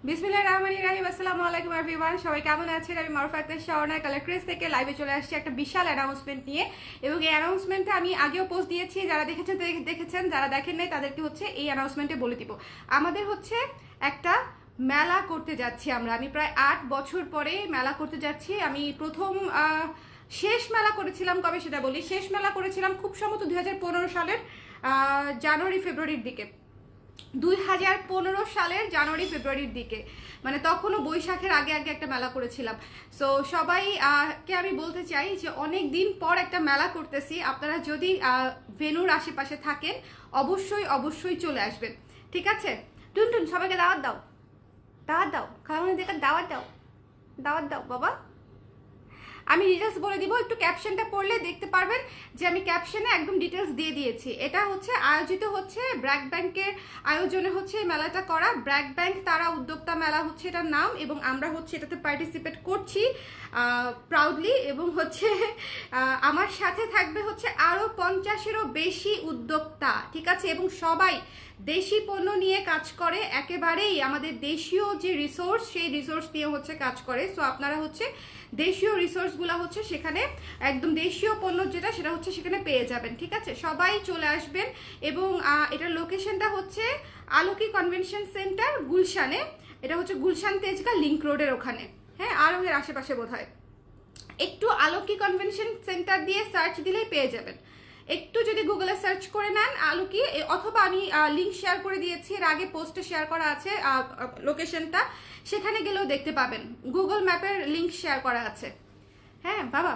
বিসমিল্লাহির রহমানির রহিম। আসসালামু আলাইকুম এভরিওয়ান, সবাই কেমন আছেন? আমি মারুফা আক্তার শাওনা কালার ক্রেজ থেকে লাইভে চলে আসছি একটা বিশাল অ্যানাউন্সমেন্ট নিয়ে। এবং এই অ্যানাউন্সমেন্টটা আমি আগেও পোস্ট দিয়েছি, যারা দেখেছেন, যারা দেখেন নাই তাদেরকে হচ্ছে এই অ্যানাউন্সমেন্টে বলে দিব। আমাদের হচ্ছে একটা মেলা করতে যাচ্ছি আমি প্রায় 8 বছর পরে মেলা করতে যাচ্ছি। আমি প্রথম শেষ মেলা করেছিলাম কবে সেটা বলি। শেষ মেলা করেছিলাম খুব সম্ভবত 2015 সালের জানুয়ারি ফেব্রুয়ারির দিকে, 2015 সালের জানুয়ারি ফেব্রুয়ারির দিকে, মানে তখনও বৈশাখের আগে আগে একটা মেলা করেছিলাম। সো সবাইকে আমি বলতে চাই যে অনেক দিন পর একটা মেলা করতেছি। আপনারা যদি ভেনুর আশেপাশে থাকেন অবশ্যই অবশ্যই চলে আসবেন, ঠিক আছে? টুনটুন সবাইকে দাওয়াত দাও, দাওয়াত দাও, খাওয়ানো দেখে দাওয়াত দাও, দাওয়াত দাও বাবা। আমি ডিটেলস বলে দিব, একটু ক্যাপশনটা পড়লে দেখতে পারবেন যে আমি ক্যাপশনে একদম ডিটেলস দিয়ে দিয়েছি। এটা হচ্ছে আয়োজিত হচ্ছে ব্র্যাক ব্যাংকের আয়োজনে হচ্ছে এই মেলাটা করা। ব্র্যাক ব্যাংক তারা উদ্যোক্তা মেলা হচ্ছে এটার নাম, এবং আমরা হচ্ছে এটাতে পার্টিসিপেট করছি প্রাউডলি। এবং হচ্ছে আমার সাথে থাকবে হচ্ছে আরও 50-এরও বেশি উদ্যোক্তা, ঠিক আছে? এবং সবাই দেশি পণ্য নিয়ে কাজ করে, একেবারেই আমাদের দেশীয় যে রিসোর্স সেই রিসোর্স নিয়ে হচ্ছে কাজ করে। সো আপনারা হচ্ছে দেশীয় রিসোর্সগুলো হচ্ছে সেখানে একদম দেশীয় পণ্য যেটা সেটা হচ্ছে সেখানে পেয়ে যাবেন, ঠিক আছে? সবাই চলে আসবেন। এবং এটার লোকেশনটা হচ্ছে আলোকি কনভেনশন সেন্টার গুলশানে। এটা হচ্ছে গুলশান তেজগাঁ লিংক রোডের ওখানে, হ্যাঁ, আরঙের আশেপাশে বোধ হয়। একটু আলোকি কনভেনশন সেন্টার দিয়ে সার্চ দিলেই পেয়ে যাবেন। একটু যদি গুগলে সার্চ করে নেন আলোকি, অথবা আমি লিঙ্ক শেয়ার করে দিয়েছি, এর আগে পোস্টে শেয়ার করা আছে লোকেশনটা, সেখানে গেলেও দেখতে পাবেন। গুগল ম্যাপের লিঙ্ক শেয়ার করা আছে। হ্যাঁ বাবা,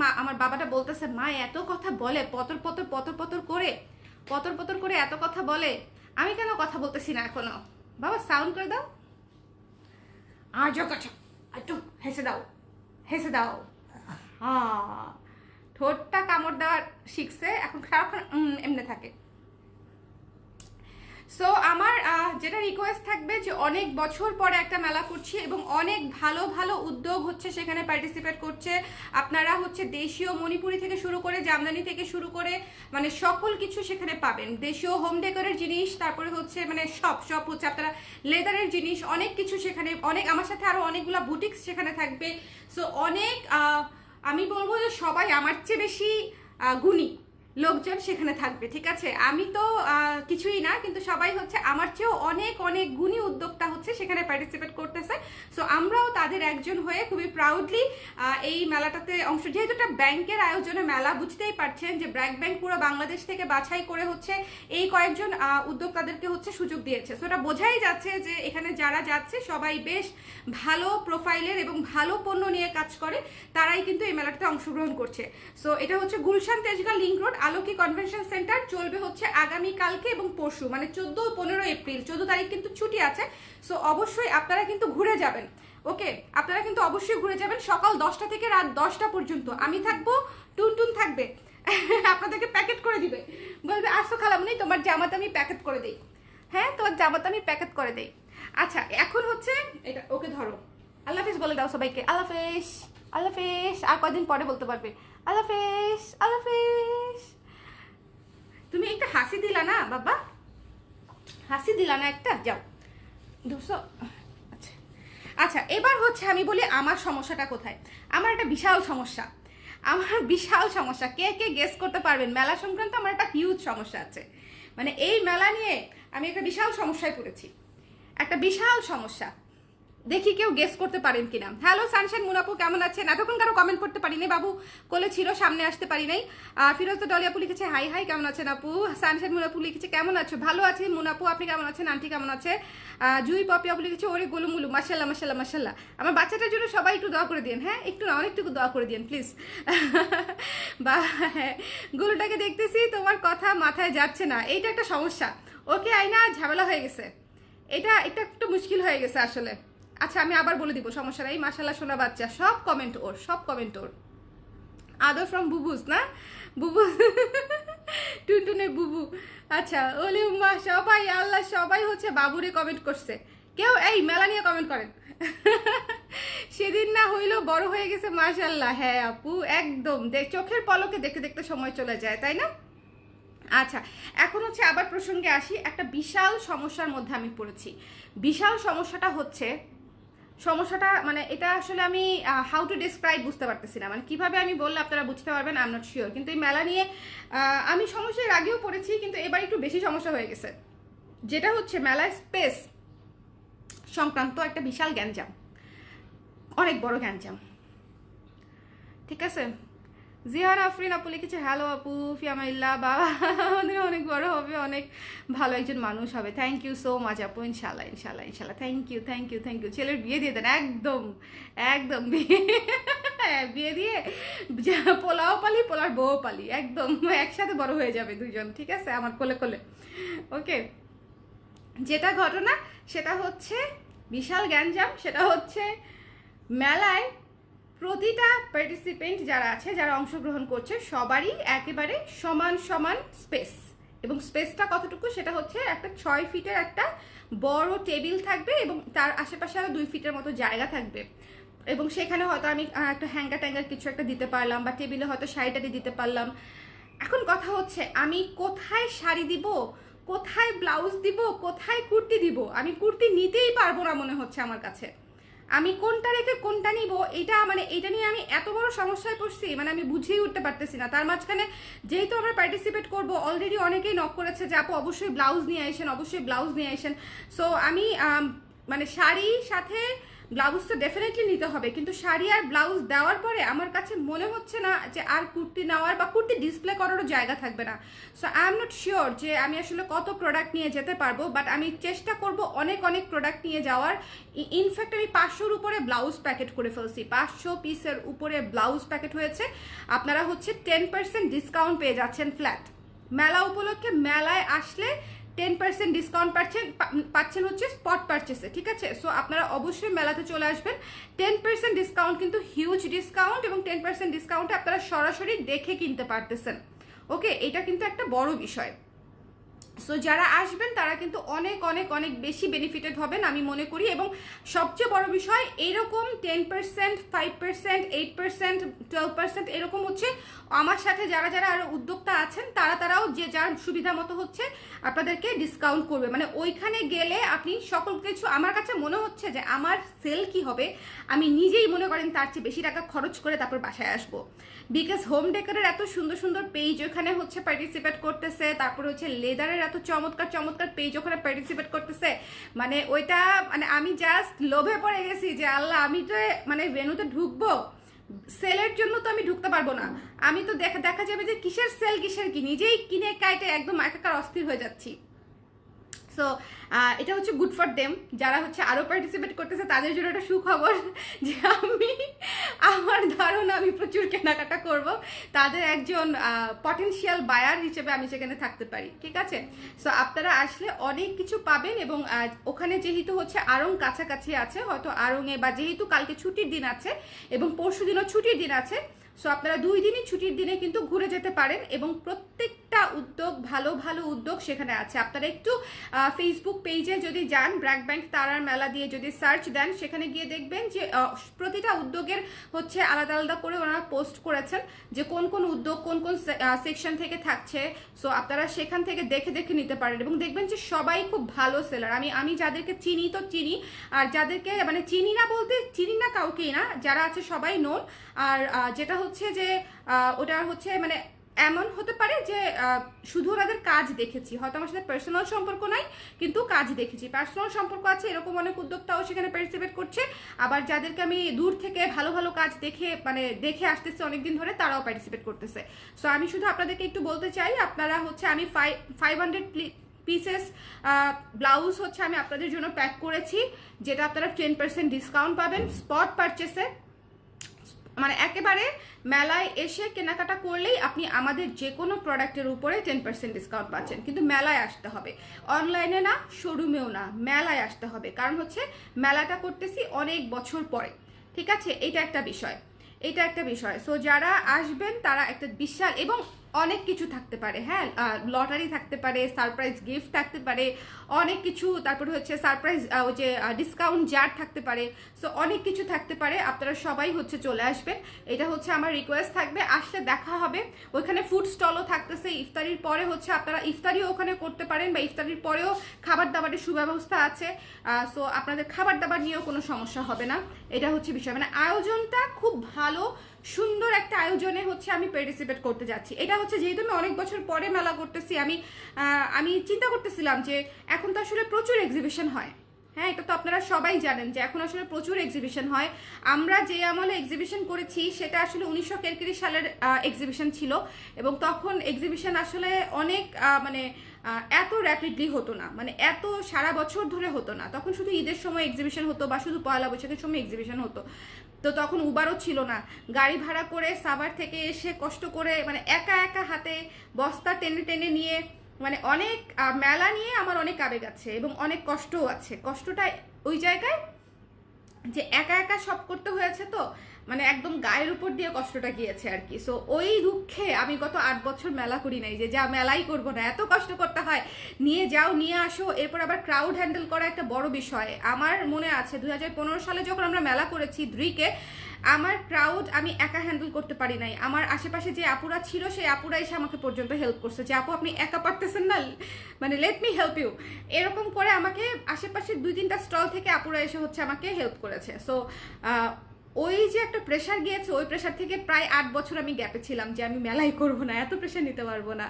মা আমার বাবাটা বলতেছে মা এত কথা বলে, পতর পতর পতর পতর করে, পতর পতর করে এত কথা বলে, আমি কেন কথা বলতেছি না এখনো? বাবা সাউন্ড করে দাও, আজ কথা একটু হেসে দাও, হেসে দাও। হ্যাঁ, ঠোঁটটা কামড় দেওয়ার শিখছে এখন, সারাক্ষণ এমনি থাকে। সো আমার যেটা রিকোয়েস্ট থাকবে যে অনেক বছর পরে একটা মেলা করছি এবং অনেক ভালো ভালো উদ্যোগ হচ্ছে সেখানে পার্টিসিপেট করছে। আপনারা হচ্ছে দেশীয় মণিপুরি থেকে শুরু করে জামদানি থেকে শুরু করে মানে সকল কিছু সেখানে পাবেন। দেশীয় হোম ডেকোরের জিনিস, তারপরে হচ্ছে মানে সব হচ্ছে আপনারা লেদারের জিনিস, অনেক কিছু সেখানে, অনেক আমার সাথে আরো অনেকগুলো বুটিক্স সেখানে থাকবে। সো অনেক আমি বলবো যে সবাই আমার চেয়ে বেশি গুণী লোকজন সেখানে থাকবে, ঠিক আছে? আমি তো কিছুই না, কিন্তু সবাই হচ্ছে আমার চেয়েও অনেক অনেক গুণী উদ্যোক্তা হচ্ছে সেখানে পার্টিসিপেট করতেছে। সো আমরাও তাদের একজন হয়ে খুবই প্রাউডলি এই মেলাটাতে অংশ, যেহেতু একটা ব্যাংকের আয়োজনে মেলা, বুঝতেই পারছেন যে ব্র্যাক ব্যাংক পুরো বাংলাদেশ থেকে বাছাই করে হচ্ছে এই কয়েকজন উদ্যোক্তাদেরকে হচ্ছে সুযোগ দিয়েছে। সো এটা বোঝাই যাচ্ছে যে এখানে যারা যাচ্ছে সবাই বেশ ভালো প্রোফাইলের এবং ভালো পণ্য নিয়ে কাজ করে, তারাই কিন্তু এই মেলাটাতে অংশগ্রহণ করছে। সো এটা হচ্ছে Gulshan Tejgaon link road Aloki convention centre. চলবে হচ্ছে আগামী কালকে এবং পরশু, মানে 14-15 এপ্রিল, 14 তারিখ কিন্তু ছুটি আছে। সো অবশ্যই আপনারা কিন্তু ঘুরে যাবেন, ওকে? আপনারা কিন্তু অবশ্যই ঘুরে যাবেন। সকাল 10টা থেকে রাত 10টা পর্যন্ত আমি থাকবো, টুনটুন থাকবে। আপনাদেরকে প্যাকেট করে দিবে, বলবে আসো খালামুনি তোমার জামাতে আমি প্যাকেট করে দেই। হ্যাঁ, তোমার জামাতে আমি প্যাকেট করে দেই। আচ্ছা, এখন হচ্ছে এটা ওকে ধরো, আল্লাহ হাফেজ বলে দাও সবাইকে, আল্লাহ হাফেজ, আল্লাহ হাফেজ। আর কয়দিন পরে বলতে পারবে আল্লাহ হাফেজ, আল্লাহ হাফেজ। তুমি একটা হাসি দিলা না বাবা, হাসি দিলা না একটা, যাও 200। আচ্ছা আচ্ছা, এবার হচ্ছে আমি বলি আমার সমস্যাটা কোথায়। আমার একটা বিশাল সমস্যা, আমার বিশাল সমস্যা। কে কে গেস করতে পারবেন মেলা সংক্রান্ত আমার একটা হিউজ সমস্যা আছে। মানে এই মেলা নিয়ে আমি একটা বিশাল সমস্যায় পড়েছি, একটা বিশাল সমস্যা। দেখি কেউ গেস করতে পারেন কিনা। হ্যালো সানশাইন মুনাপু, কেমন আছেন? এতক্ষণ কারো কমেন্ট করতে পারিনি, বাবু কোলে ছিল, সামনে আসতে পারি নাই। ফিরোজ ডলি আপু লিখেছে হাই হাই, কেমন আছেন আপু? সানশাইন মুনাপু লিখেছে কেমন আছো? ভালো আছি মুনাপু, আপনি কেমন আছেন? আন্টি কেমন আছে? জুই পপি আপু লিখেছে ওরে গোলু মুলু, মাশাল্লাহ মাশাল্লাহ মাশাল্লাহ। আমার বাচ্চাটার জন্য সবাই একটু দোয়া করে দিন, হ্যাঁ, একটু না অনেকটুকু দোয়া করে দিন প্লিজ। বা হ্যাঁ, গোলুটাকে দেখতেছি তোমার কথা মাথায় যাচ্ছে না, এইটা একটা সমস্যা। ওকে আইনা ঝামেলা হয়ে গেছে, এটা একটু মুশকিল হয়ে গেছে আসলে। আচ্ছা আমি আবার বলে দিব, সমস্যা নাই। মাশাল্লাহ সোনা বাচ্চা, সব কমেন্ট ওর, সব কমেন্ট ওর। আদর ফ্রম বুবুস না, বুবুস টুনটুনের বুবু। আচ্ছা ওলি উম্মা সবাই আল্লাহ সবাই হচ্ছে বাবুরে কমেন্ট করছে, কেউ এই মেলা নিয়ে কমেন্ট করেন। সেদিন না হইলো বড় হয়ে গেছে মাশাআল্লাহ। হ্যাঁ আপু একদম, চোখের পলকে দেখতে দেখতে সময় চলে যায়, তাই না? আচ্ছা এখন হচ্ছে আবার প্রসঙ্গে আসি। একটা বিশাল সমস্যার মধ্যে আমি পড়েছি। বিশাল সমস্যাটা হচ্ছে, সমস্যাটা মানে এটা আসলে আমি হাউ টু ডিসক্রাইব বুঝতে পারতেছি না, মানে কিভাবে আমি বললে আপনারা বুঝতে পারবেন আই এম নট শিওর। কিন্তু এই মেলা নিয়ে আমি সমস্যার আগেও পড়েছি, কিন্তু এবার একটু বেশি সমস্যা হয়ে গেছে। যেটা হচ্ছে মেলায় স্পেস সংক্রান্ত একটা বিশাল গ্যাঞ্জাম, অনেক বড় গ্যাঞ্জাম, ঠিক আছে? জিহান আফরিন আপু লিখেছে হ্যালো আপু ফিয়ামাইল্লা, বাবা অনেক বড় হবে, অনেক ভালো একজন মানুষ হবে। থ্যাংক ইউ সো মাচ আপু, ইনশাল্লাহ ইনশাল্লাহ ইনশাল্লাহ। Thank you thank you thank you. ছেলের বিয়ে দিয়ে দেন একদম একদম, বিয়ে দিয়ে পোলাও পালি পোলার বউ পালি, একদম একসাথে বড় হয়ে যাবে দুজন, ঠিক আছে আমার কোলে কোলে। ওকে, যেটা ঘটনা সেটা হচ্ছে বিশাল গ্যাঞ্জাম। সেটা হচ্ছে মেলায় প্রতিটা পার্টিসিপেন্ট যারা আছে, যারা অংশগ্রহণ করছে, সবারই একেবারে সমান সমান স্পেস। এবং স্পেসটা কতটুকু সেটা হচ্ছে একটা 6 ফিটের একটা বড় টেবিল থাকবে এবং তার আশেপাশে আরও 2 ফিটের মতো জায়গা থাকবে। এবং সেখানে হয়তো আমি একটা হ্যাঙ্গার ট্যাঙ্গার কিছু একটা দিতে পারলাম, বা টেবিলে হয়তো শাড়িটাটি দিতে পারলাম। এখন কথা হচ্ছে আমি কোথায় শাড়ি দিব, কোথায় ব্লাউজ দিব, কোথায় কুর্তি দিব? আমি কুর্তি নিতেই পারবো না মনে হচ্ছে আমার কাছে। আমি কোনটা রেখে কোনটা নিব, এটা নিয়ে আমি এত বড় সমস্যায় পড়ছি, মানে আমি বুঝেই উঠতে পারতেছি না। তার মাঝখানে যেহেতু আমরা পার্টিসিপেট করব, অলরেডি অনেকেই নক করেছে যে আপু অবশ্যই ব্লাউজ নিয়ে আসেন, অবশ্যই ব্লাউজ নিয়ে আসেন। সো আমি মানে শাড়ির সাথে ব্লাউজ তো ডেফিনেটলি নিতে হবে, কিন্তু শাড়ি আর ব্লাউজ দেওয়ার পরে আমার কাছে মনে হচ্ছে না যে আর কুর্তি নেওয়ার বা কুর্তি ডিসপ্লে করারও জায়গা থাকবে না। So I am not sure যে আমি আসলে কত প্রোডাক্ট নিয়ে যেতে পারবো, বাট আমি চেষ্টা করব অনেক অনেক প্রোডাক্ট নিয়ে যাওয়ার। ইনফ্যাক্ট আমি 500-র উপরে ব্লাউজ প্যাকেট করে ফেলছি, 500 পিসের উপরে ব্লাউজ প্যাকেট হয়েছে। আপনারা হচ্ছে 10% ডিসকাউন্ট পেয়ে যাচ্ছেন ফ্ল্যাট মেলা উপলক্ষে। মেলায় আসলে 10% ডিসকাউন্ট পাচ্ছেন হচ্ছে স্পট পারচেসে, ঠিক আছে? সো আপনারা অবশ্যই মেলাতে চলে আসবেন। 10% ডিসকাউন্ট কিন্তু হিউজ ডিসকাউন্ট, এবং 10% ডিসকাউন্টে আপনারা সরাসরি দেখে কিনতে পারতেছেন। ওকে, এটা কিন্তু একটা বড় বিষয়। সো যারা আসবেন তারা কিন্তু অনেক অনেক অনেক বেশি বেনিফিটেড হবেন আমি মনে করি। এবং সবচেয়ে বড় বিষয়, এরকম 10%, 5%, 8%, 12% এরকম হচ্ছে আমার সাথে যারা যারা আরো উদ্যোক্তা আছেন তারাও যে যার সুবিধা মতো হচ্ছে আপনাদেরকে ডিসকাউন্ট করবে। মানে ওইখানে গেলে আপনি সকল কিছু, আমার কাছে মনে হচ্ছে যে আমার সেল কি হবে, আমি নিজেই মনে করেন তার চেয়ে বেশি টাকা খরচ করে তারপর বাসায় আসবো। বিকজ হোম ডেকারের এত সুন্দর সুন্দর পেজ ওখানে হচ্ছে পার্টিসিপেট করতেছে, তারপর হচ্ছে লেদারের এত চমৎকার চমৎকার পেজ ওখানে পার্টিসিপেট করতেছে। মানে ওইটা মানে আমি জাস্ট লোভে পড়ে গেছি যে আল্লাহ, আমি তো মানে ভেন্যুতে ঢুকবো, সেলের জন্য তো আমি ঢুকতে পারবো না। আমি তো দেখা যাবে যে কিসের সেল কিসের কি, নিজেই কিনে কাইটে একদম একাকার অস্থির হয়ে যাচ্ছি। সো এটা হচ্ছে গুড ফর দেম, যারা হচ্ছে আরও পার্টিসিপেট করতেছে তাদের জন্য একটা সুখবর যে আমার ধারণা আমি প্রচুর কেনাকাটা করব, তাদের একজন পটেনশিয়াল বায়ার হিসেবে আমি সেখানে থাকতে পারি, ঠিক আছে? সো আপনারা আসলে অনেক কিছু পাবেন। এবং ওখানে যেহেতু হচ্ছে আড়ং কাছাকাছি আছে, হয়তো আড়ংয়ে, বা যেহেতু কালকে ছুটির দিন আছে এবং পরশু দিনও ছুটির দিন আছে, সো আপনারা 2 দিনই ছুটির দিনে কিন্তু ঘুরে যেতে পারেন। এবং প্রত্যেকটা উদ্যোগ ভালো ভালো উদ্যোগ সেখানে আছে। আপনারা একটু ফেসবুক পেজে যদি যান, ব্র্যাক ব্যাংক তারার মেলা দিয়ে যদি সার্চ দেন, সেখানে গিয়ে দেখবেন যে প্রতিটা উদ্যোগের হচ্ছে আলাদা আলাদা করে ওনারা পোস্ট করেছেন যে কোন কোন উদ্যোগ কোন কোন সেকশন থেকে থাকছে। সো আপনারা সেখান থেকে দেখে দেখে নিতে পারেন এবং দেখবেন যে সবাই খুব ভালো সেলার। আমি যাদেরকে চিনি তো চিনি, আর যাদেরকে মানে চিনি না বলতে চিনি না কাউকেই না, যারা আছে সবাই নোন। আর যেটা হচ্ছে যে ওটা হচ্ছে মানে এমন হতে পারে যে শুধু ওনাদের কাজ দেখেছি, হয়তো আমার সাথে পার্সোনাল সম্পর্ক নাই, কিন্তু কাজ দেখেছি, পার্সোনাল সম্পর্ক আছে, এরকম অনেক উদ্যোক্তাও সেখানে পার্টিসিপেট করছে। আবার যাদেরকে আমি দূর থেকে ভালো ভালো কাজ দেখে আসতেছে অনেকদিন ধরে, তারাও পার্টিসিপেট করতেছে। সো আমি শুধু আপনাদেরকে একটু বলতে চাই, আপনারা হচ্ছে আমি 500 পিসেস ব্লাউজ হচ্ছে আমি আপনাদের জন্য প্যাক করেছি, যেটা আপনারা 10% ডিসকাউন্ট পাবেন স্পট পারচেসে। মানে একেবারে মেলায় এসে কেনাকাটা করলেই আপনি আমাদের যে কোনো প্রোডাক্টের উপরে 10% ডিসকাউন্ট পাচ্ছেন। কিন্তু মেলায় আসতে হবে, অনলাইনে না, শোরুমেও না, মেলায় আসতে হবে। কারণ হচ্ছে মেলাটা করতেছি অনেক বছর পরে, ঠিক আছে? এটা একটা বিষয়। সো যারা আসবেন তারা একটা বিশাল, এবং অনেক কিছু থাকতে পারে, হ্যাঁ, লটারি থাকতে পারে, সারপ্রাইজ গিফট থাকতে পারে, অনেক কিছু, তারপরে হচ্ছে সারপ্রাইজ ওই যে ডিসকাউন্ট জার থাকতে পারে। সো অনেক কিছু থাকতে পারে, আপনারা সবাই হচ্ছে চলে আসবেন, এটা হচ্ছে আমার রিকোয়েস্ট থাকবে। আসলে দেখা হবে, ওইখানে ফুড স্টলও থাকতেছে, ইফতারির পরে হচ্ছে আপনারা ইফতারিও ওখানে করতে পারেন, বা ইফতারির পরেও খাবার দাবারের সুব্যবস্থা আছে। সো আপনাদের খাবার দাবার নিয়েও কোনো সমস্যা হবে না, এটা হচ্ছে বিষয়। মানে আয়োজনটা খুব ভালো, সুন্দর একটা আয়োজনে হচ্ছে আমি পার্টিসিপেট করতে যাচ্ছি। এটা হচ্ছে যেহেতু আমি অনেক বছর পরে মেলা করতেছি, আমি চিন্তা করতেছিলাম যে এখন তো আসলে প্রচুর এক্সিবিশন হয়, হ্যাঁ, এটা তো আপনারা সবাই জানেন যে এখন আসলে প্রচুর এক্সিবিশন হয়। আমরা যে আমলে এক্সিবিশন করেছি সেটা আসলে 1943 সালের এক্সিবিশন ছিল, এবং তখন এক্সিবিশন আসলে অনেক মানে এত র্যাপিডলি হতো না, মানে এত সারা বছর ধরে হতো না। তখন শুধু ঈদের সময় এক্সিবিশন হতো, বা শুধু পয়লা বৈশাখের সময় এক্সিবিশন হতো। তো তখন উবারও ছিল না, গাড়ি ভাড়া করে সাভার থেকে এসে কষ্ট করে, মানে একা একা হাতে বস্তা টেনে টেনে নিয়ে, মানে অনেক মেলা নিয়ে আমার অনেক আবেগ আছে এবং অনেক কষ্টও আছে। কষ্টটা ওই জায়গায় যে একা একা সব করতে হয়েছে, তো মানে একদম গায়ের উপর দিয়ে কষ্টটা গিয়েছে আর কি। সো ওই দুঃখে আমি গত 8 বছর মেলা করি নাই, যে যা মেলাই করবো না, এত কষ্ট করতে হয়, নিয়ে যাও নিয়ে আসো, এরপর আবার ক্রাউড হ্যান্ডেল করা একটা বড় বিষয়। আমার মনে আছে 2015 সালে যখন আমরা মেলা করেছি দ্রিকে, আমার ক্রাউড আমি একা হ্যান্ডেল করতে পারি নাই। আমার আশেপাশে যে আপুরা ছিল, সেই আপুরা এসে আমাকে পর্যন্ত হেল্প করছে, যে আপু আপনি একা পারতেছেন না, মানে লেট মি হেল্প ইউ, এরকম করে আমাকে আশেপাশে 2-3টা স্টল থেকে আপুরা এসে হচ্ছে আমাকে হেল্প করেছে। সো ওই যে একটা প্রেশার গিয়েছে, ওই প্রেশার থেকে প্রায় 8 বছর আমি গ্যাপে ছিলাম, যে আমি মেলাই করবো না, এত প্রেশার নিতে পারবো না,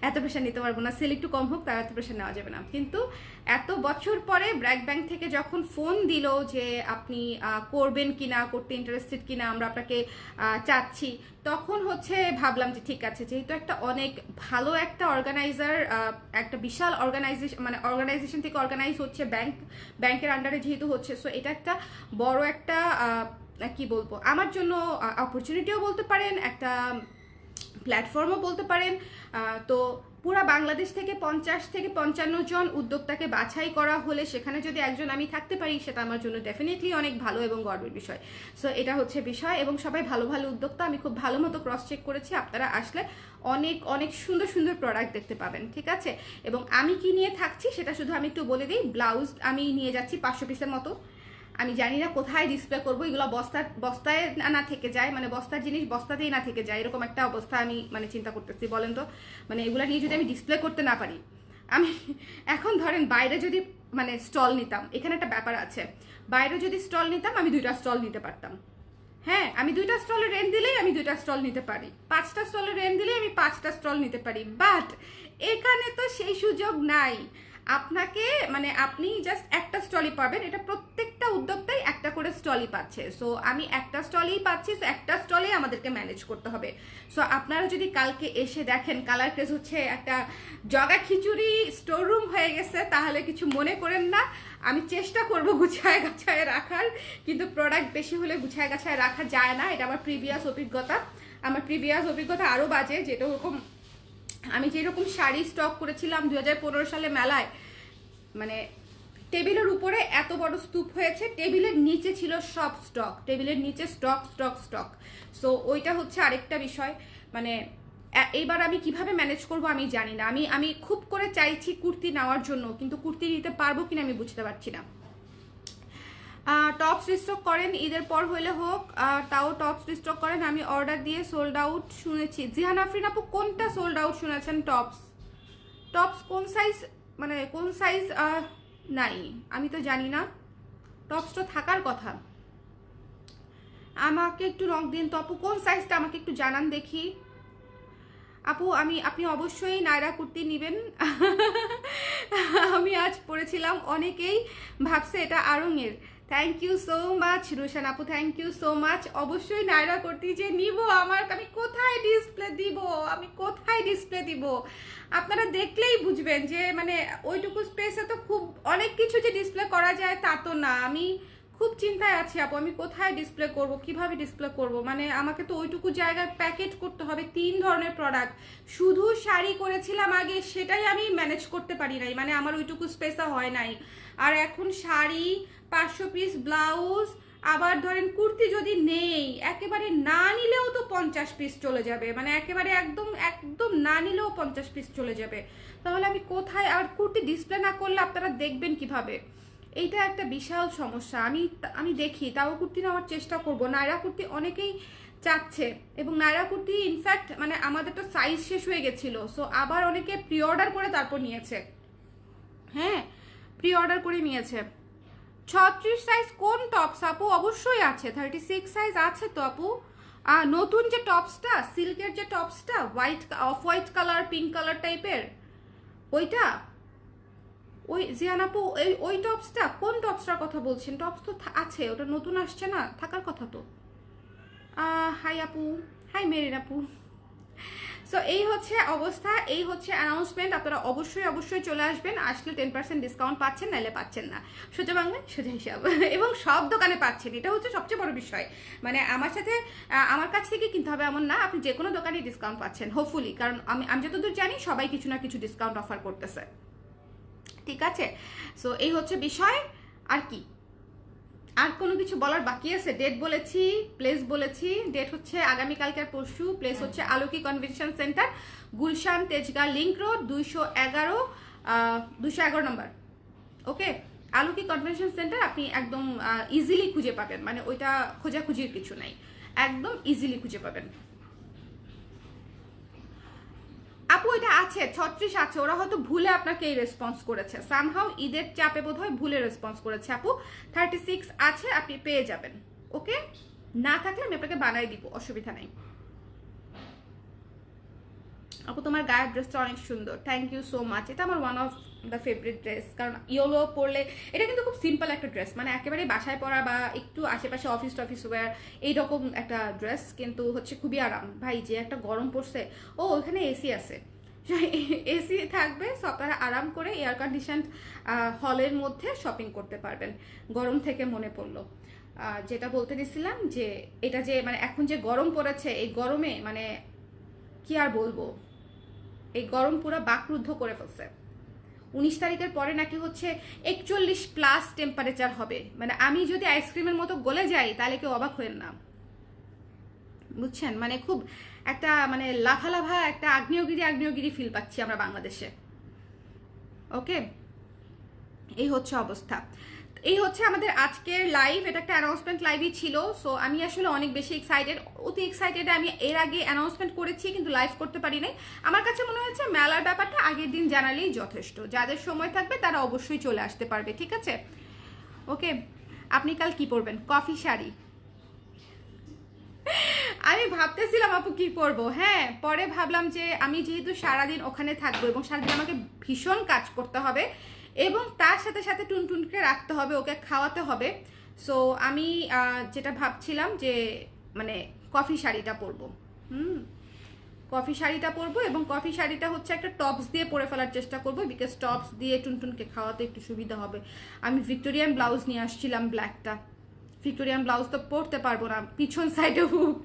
এত প্রেশার নিতে পারবো না, সেল একটু কম হোক, তার এত প্রেশার নেওয়া যাবে না। কিন্তু এত বছর পরে ব্র্যাক ব্যাংক থেকে যখন ফোন দিল যে আপনি করবেন কিনা, করতে ইন্টারেস্টেড কিনা, আমরা আপনাকে চাচ্ছি, তখন হচ্ছে ভাবলাম যে ঠিক আছে, যেহেতু একটা অনেক ভালো একটা অর্গানাইজার, একটা বিশাল অর্গানাইজেশন, মানে অর্গানাইজেশন থেকে অর্গানাইজ হচ্ছে, ব্যাংকের আন্ডারে যেহেতু হচ্ছে, সো এটা একটা বড় একটা কি বলবো, আমার জন্য অপরচুনিটিও বলতে পারেন, একটা প্ল্যাটফর্মও বলতে পারেন। তো পুরা বাংলাদেশ থেকে 50 থেকে 55 জন উদ্যোক্তাকে বাছাই করা হলে সেখানে যদি একজন আমি থাকতে পারি, সেটা আমার জন্য ডেফিনেটলি অনেক ভালো এবং গর্বের বিষয়। সো এটা হচ্ছে বিষয়, এবং সবাই ভালো ভালো উদ্যোক্তা, আমি খুব ভালো মতো ক্রস চেক করেছি। আপনারা আসলে অনেক অনেক সুন্দর সুন্দর প্রোডাক্ট দেখতে পাবেন, ঠিক আছে। এবং আমি কি নিয়ে থাকছি সেটা শুধু আমি একটু বলে দিই। ব্লাউজ আমি নিয়ে যাচ্ছি 500 পিসের মতো। আমি জানি না কোথায় ডিসপ্লে করবো, এগুলো বস্তায় না থেকে যায়, মানে বস্তার জিনিস বস্তাতেই না থেকে যায়, এরকম একটা অবস্থা আমি মানে চিন্তা করতেছি। বলেন তো, মানে এগুলো নিয়ে যদি আমি ডিসপ্লে করতে না পারি, আমি এখন ধরেন বাইরে যদি মানে স্টল নিতাম, এখানে একটা ব্যাপার আছে, বাইরে যদি স্টল নিতাম আমি 2টা স্টল নিতে পারতাম, হ্যাঁ, আমি 2টা স্টলের রেন্ট দিলেই আমি 2টা স্টল নিতে পারি, 5টা স্টলের রেন্ট দিলেই আমি 5টা স্টল নিতে পারি। বাট এখানে তো সেই সুযোগ নাই। আপনাকে মানে আপনি জাস্ট একটা স্টলই পাবেন, এটা প্রত্যেকটা উদ্যোক্তাই একটা করে স্টলই পাচ্ছে। সো আমি একটা স্টলই পাচ্ছি, সো একটা স্টলেই আমাদেরকে ম্যানেজ করতে হবে। সো আপনারা যদি কালকে এসে দেখেন কালার ক্রেজ হচ্ছে একটা জগা খিচুড়ি স্টোর রুম হয়ে গেছে, তাহলে কিছু মনে করেন না। আমি চেষ্টা করব গুছায় গাছায় রাখার, কিন্তু প্রোডাক্ট বেশি হলে গুছায় গাছায় রাখা যায় না, এটা আমার প্রিভিয়াস অভিজ্ঞতা। আমার প্রিভিয়াস অভিজ্ঞতা আরও বাজে, যেটা ওরকম আমি যেরকম শাড়ি স্টক করেছিলাম 2015 সালে মেলায়, মানে টেবিলের উপরে এত বড় স্তূপ হয়েছে, টেবিলের নিচে ছিল সব স্টক, টেবিলের নিচে স্টক স্টক স্টক। সো ওইটা হচ্ছে আরেকটা বিষয়। মানে এইবার আমি কিভাবে ম্যানেজ করব আমি জানি না। আমি খুব করে চাইছি কুর্তি নেওয়ার জন্য, কিন্তু কুর্তি নিতে পারবো কিনা আমি বুঝতে পারছি না। টপস রিস্টক করেন, ঈদের পর হইলে হোক, তাও টপস রিস্টক করেন। আমি অর্ডার দিয়ে সোল্ড আউট শুনেছি। জিহান আফরিন আপু কোনটা সোল্ড আউট শুনেছেন? টপস কোন সাইজ, মানে কোন সাইজ নাই আমি তো জানি না। টপস তো থাকার কথা, আমাকে একটু রং দিন তো আপু, কোন সাইজটা আমাকে একটু জানান দেখি। আপু আপনি অবশ্যই নায়রা কুর্তি নেবেন। আমি আজ পরেছিলাম, অনেকেই ভাবছে এটা আরঙের। Thank you so much Rushan আপু, থ্যাংক ইউ সো মাচ। অবশ্যই নায়রা কুর্তি যে নিব, আমি কোথায় ডিসপ্লে দিব, আপনারা দেখলেই বুঝবেন যে মানে ওইটুকু স্পেসে তো খুব অনেক কিছু যে ডিসপ্লে করা যায় তা তো না। আমি খুব চিন্তায় আছি আপু, আমি কোথায় ডিসপ্লে করব, কিভাবে ডিসপ্লে করব। মানে আমাকে তো ওইটুকু জায়গায় প্যাকেট করতে হবে 3 ধরনের প্রোডাক্ট। শুধু শাড়ি করেছিলাম আগে, সেটাই আমি ম্যানেজ করতে পারি নাই, মানে আমার ওইটুকু স্পেসও হয় নাই। আর এখন শাড়ি, 500 পিস ব্লাউজ, আবার ধরেন কুর্তি যদি নেই, একেবারে না নিলেও তো 50 পিস চলে যাবে, মানে একেবারে একদম একদম না নিলেও 50 পিস চলে যাবে। তাহলে আমি কোথায় আর কুর্তি ডিসপ্লে না করলে আপনারা দেখবেন কিভাবে? এইটা একটা বিশাল সমস্যা। আমি দেখি, তাও কুর্তি নেওয়ার চেষ্টা করব। নায়রা কুর্তি অনেকেই চাচ্ছে, এবং নায়রা কুর্তি ইনফ্যাক্ট মানে আমাদের তো সাইজ শেষ হয়ে গেছিল, সো আবার অনেকে প্রি অর্ডার করে তারপর নিয়েছে। হ্যাঁ, প্রি অর্ডার করে নিয়েছে। 36 সাইজ কোন টপস আপু? অবশ্যই আছে। 36 সাইজ আছে তো আপু। নতুন যে টপসটা, সিল্কের যে টপসটা, off white colour pink colour টাইপের, ওইটা, ওই জিয়ান আপু ওই টপসটা, কোন টপসটার কথা বলছেন? টপস তো আছে, ওটা নতুন আসছে না, থাকার কথা তো। হাই আপু, হাই মেরিন আপু। সো এই হচ্ছে অবস্থা, এই হচ্ছে অ্যানাউন্সমেন্ট। আপনারা অবশ্যই অবশ্যই চলে আসবেন। আসলে 10% ডিসকাউন্ট পাচ্ছেন, নাইলে পাচ্ছেন না। সোজা বাংলায় সোজা হিসাব। এবং সব দোকানে পাচ্ছেন, এটা হচ্ছে সবচেয়ে বড় বিষয়। মানে আমার সাথে আমার কাছ থেকে কিনতে হবে এমন না, আপনি যে কোনো দোকানে ডিসকাউন্ট পাচ্ছেন হোপফুলি, কারণ আমি যতদূর জানি সবাই কিছু না কিছু ডিসকাউন্ট অফার করতেছে। ঠিক আছে, সো এই হচ্ছে বিষয়। আর কি, আর কোনো কিছু বলার বাকি আছে? ডেট বলেছি, প্লেস বলেছি। ডেট হচ্ছে আগামীকালকের পরশু, প্লেস হচ্ছে Aloki convention centre, Gulshan Tejgaon link road, 211 নম্বর। ওকে, আলোকি কনভেনশন সেন্টার আপনি একদম ইজিলি খুঁজে পাবেন, মানে ওইটা খোঁজাখুঁজির কিছু নাই, একদম ইজিলি খুঁজে পাবেন। আপু এটা আছে, 36 আছে, ওরা হয়তো ভুলে আপনাকে এই রেসপন্স করেছে, সামহাউ ঈদের চাপে বোধহয় ভুলে রেসপন্স করেছে আপু। 36 আছে, আপনি পেয়ে যাবেন। ওকে, না থাকলে আমি আপনাকে বানাই দিব, অসুবিধা নাই। আপু তোমার গায়ের ড্রেসটা অনেক সুন্দর, থ্যাংক ইউ সো মাচ। এটা আমার one of the favourite dress, কারণ ইয়েলো পরলে এটা কিন্তু খুব সিম্পল একটা ড্রেস, মানে একেবারে বাসায় পরা বা একটু আশেপাশে অফিস টফিস ওয়্যার এইরকম একটা ড্রেস, কিন্তু হচ্ছে খুবই আরাম। ভাই যে একটা গরম পড়ছে, ও ওখানে এসি আছে, এসি থাকবে, সো আপনারা আরাম করে এয়ার কন্ডিশন হলের মধ্যে শপিং করতে পারবেন। গরম থেকে মনে পড়লো, যেটা বলতে দিছিলাম যে এটা যে মানে এখন যে গরম পড়েছে, এই গরমে মানে কি আর বলবো, এই গরম পুরো বাকরুদ্ধ করে ফেলছে। 19 তারিখের পরে নাকি হচ্ছে 41+ টেম্পারেচার হবে, মানে আমি যদি আইসক্রিমের মতো গলে যাই তাহলে কেউ অবাক হবেন না, বুঝছেন? মানে খুব একটা মানে লাফা একটা আগ্নেয়গিরি ফিল পাচ্ছি আমরা বাংলাদেশে। ওকে, এই হচ্ছে অবস্থা। এই হচ্ছে আমাদের আজকের লাইভ, এটা একটা অ্যানাউন্সমেন্ট লাইভই ছিল। সো আমি আসলে অনেক বেশি এক্সাইটেড, অতি এক্সাইটেড। আমি এর আগে অ্যানাউন্সমেন্ট করেছি কিন্তু লাইভ করতে পারি নাই। আমার কাছে মনে হচ্ছে মেলার ব্যাপারটা আগের দিন জানালেই যথেষ্ট, যাদের সময় থাকবে তারা অবশ্যই চলে আসতে পারবে। ঠিক আছে, ওকে। আপনি কাল কি পরবেন? কফি শাড়ি। আমি ভাবতেছিলাম আপু কি পরবো, হ্যাঁ পরে ভাবলাম যে আমি যেহেতু সারাদিন ওখানে থাকবো এবং সারাদিন আমাকে ভীষণ কাজ করতে হবে এবং তার সাথে সাথে টুনটুনকে রাখতে হবে, ওকে খাওয়াতে হবে। সো আমি যেটা ভাবছিলাম যে মানে কফি শাড়িটা পরবো। কফি শাড়িটা পরবো, এবং কফি শাড়িটা হচ্ছে একটা টপস দিয়ে পরে ফেলার চেষ্টা করবো, বিকজ টপস দিয়ে টুনটুনকে খাওয়াতে একটু সুবিধা হবে। আমি ভিক্টোরিয়ান ব্লাউজ নিয়ে আসছিলাম, ব্ল্যাকটা। ভিক্টোরিয়ান ব্লাউজ তো পরতে পারবো না, পিছন সাইডে হুক,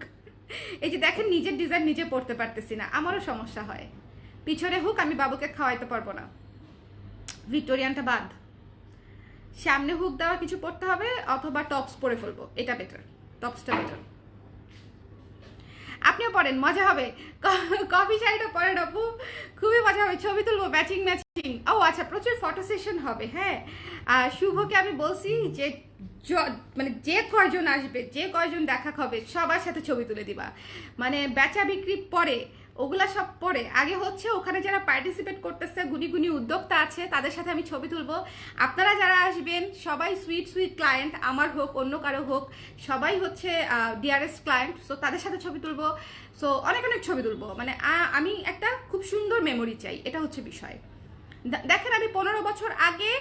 এই যে দেখেন নিজের ডিজাইন নিজে পরতে পারতেছি না, আমারও সমস্যা হয়। পিছনে হুক, আমি বাবুকে খাওয়াইতে পারবো না, ভিক্টোরিয়ানটা বাদ। সামনে হুক দেওয়া কিছু পরতে হবে, অথবা টপস পরে ফেলবো, এটা বেটার, টপসটা বেটার। আপনিও পরেন, মজা হবে। কফি শাড়িটা পরেন আপু, খুবই মজা হবে, ছবি তুলবো ম্যাচিং ম্যাচিং। ও আচ্ছা, প্রচুর ফটো সেশন হবে। হ্যাঁ, শুভকে আমি বলছি যে মানে যে কয়জন আসবে, যে কয়জন দেখা হবে সবার সাথে ছবি তুলে দিবা, মানে বেচা বিক্রি পরে, ওগুলা সব পরে। আগে হচ্ছে ওখানে যারা পার্টিসিপেট করতেছে, গুনি গুনি উদ্যোক্তা আছে, তাদের সাথে আমি ছবি তুলবো। আপনারা যারা আসবেন সবাই সুইট সুইট ক্লায়েন্ট, আমার হোক অন্য কারো হোক, সবাই হচ্ছে ডিয়ারেস্ট ক্লায়েন্ট। সো তাদের সাথে ছবি তুলবো, সো অনেক অনেক ছবি তুলবো। মানে আমি একটা খুব সুন্দর মেমোরি চাই, এটা হচ্ছে বিষয়। দেখেন আমি 15 বছর আগে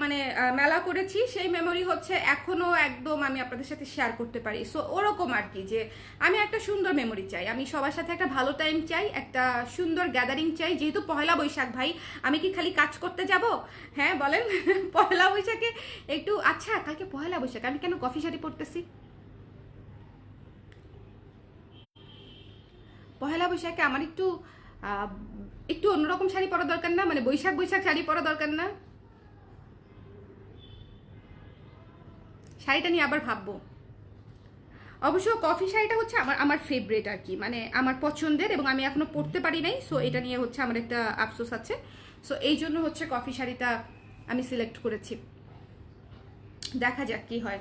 মানে মেলা করেছি, সেই মেমোরি হচ্ছে এখনো একদম আমি আপনাদের সাথে শেয়ার করতে পারি। সো ওরকম আর কি, যে আমি একটা সুন্দর মেমোরি চাই, আমি সবার সাথে একটা ভালো টাইম চাই, একটা সুন্দর গ্যাদারিং চাই। যেহেতু পহেলা বৈশাখ ভাই, আমি কি খালি কাজ করতে যাব? হ্যাঁ বলেন। পহেলা বৈশাখে একটু, আচ্ছা কালকে পহেলা বৈশাখ, আমি কেন কফি শাড়ি পরতেছি? পহেলা বৈশাখে আমার একটু একটু অন্যরকম শাড়ি পরা দরকার না? মানে বৈশাখ শাড়ি পরা দরকার না? শাড়িটা নিয়ে আবার ভাববো। অবশ্য কফি শাড়িটা হচ্ছে আমার ফেভারিট আর কি, মানে আমার পছন্দের, এবং আমি এখনো পরতে পারি নাই, সো এটা নিয়ে হচ্ছে আমার একটা আফসোস আছে। সো এই জন্য হচ্ছে কফি শাড়িটা আমি সিলেক্ট করেছি। দেখা যাক কি হয়,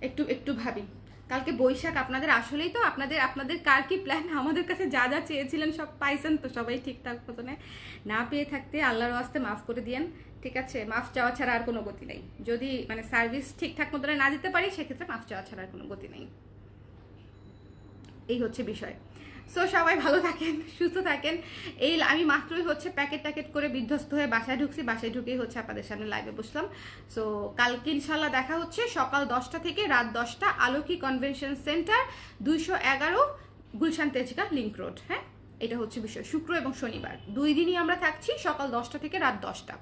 একটু একটু ভাবি। কালকে বৈশাখ, আপনাদের আসলেই তো আপনাদের কার কি প্ল্যান? আমাদের কাছে যা যা চেয়েছিলেন সব পাইছেন তো? সবাই ঠিকঠাক মতনে না পেয়ে থাকতে আল্লাহর ওয়াস্তে মাফ করে দিয়েন, ঠিক আছে? মাফ চাওয়া ছাড়া আর কোনো গতি নেই। যদি মানে সার্ভিস ঠিকঠাক মতনে না দিতে পারি, সেক্ষেত্রে মাফ চাওয়া ছাড়া আর কোনো গতি নেই। এই হচ্ছে বিষয়। সো সবাই ভালো থাকেন, সুস্থ থাকেন। এই আমি মাত্রই হচ্ছে প্যাকেট করে বিধ্বস্ত হয়ে বাসায় ঢুকছি, বাসায় ঢুকেই হচ্ছে আপনাদের সামনে লাইভে বসলাম। সো কালকে ইনশাল্লাহ দেখা হচ্ছে সকাল 10টা থেকে রাত 10টা, Aloki convention centre, 211 Gulshan Tejgaon link road. হ্যাঁ, এটা হচ্ছে বিষয়। শুক্র এবং শনিবার 2 দিনই আমরা থাকছি, সকাল 10টা থেকে রাত 10টা।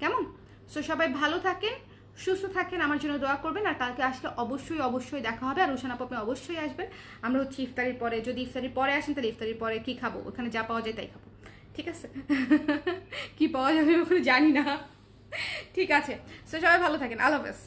কেমন? সো সবাই ভালো থাকেন, সুস্থ থাকেন, আমার জন্য দোয়া করবেন। আর কালকে আসলে অবশ্যই দেখা হবে। আর রোশান আপু আপনি অবশ্যই আসবেন। আমরা হচ্ছে ইফতারির পরে, যদি ইফতারির পরে আসেন তাহলে ইফতারির পরে কি খাবো, ওখানে যা পাওয়া যায় তাই খাবো, ঠিক আছে? কি পাওয়া যাবে ওখানে জানি না, ঠিক আছে? সো সবাই ভালো থাকেন, আল্লাহ হাফেজ।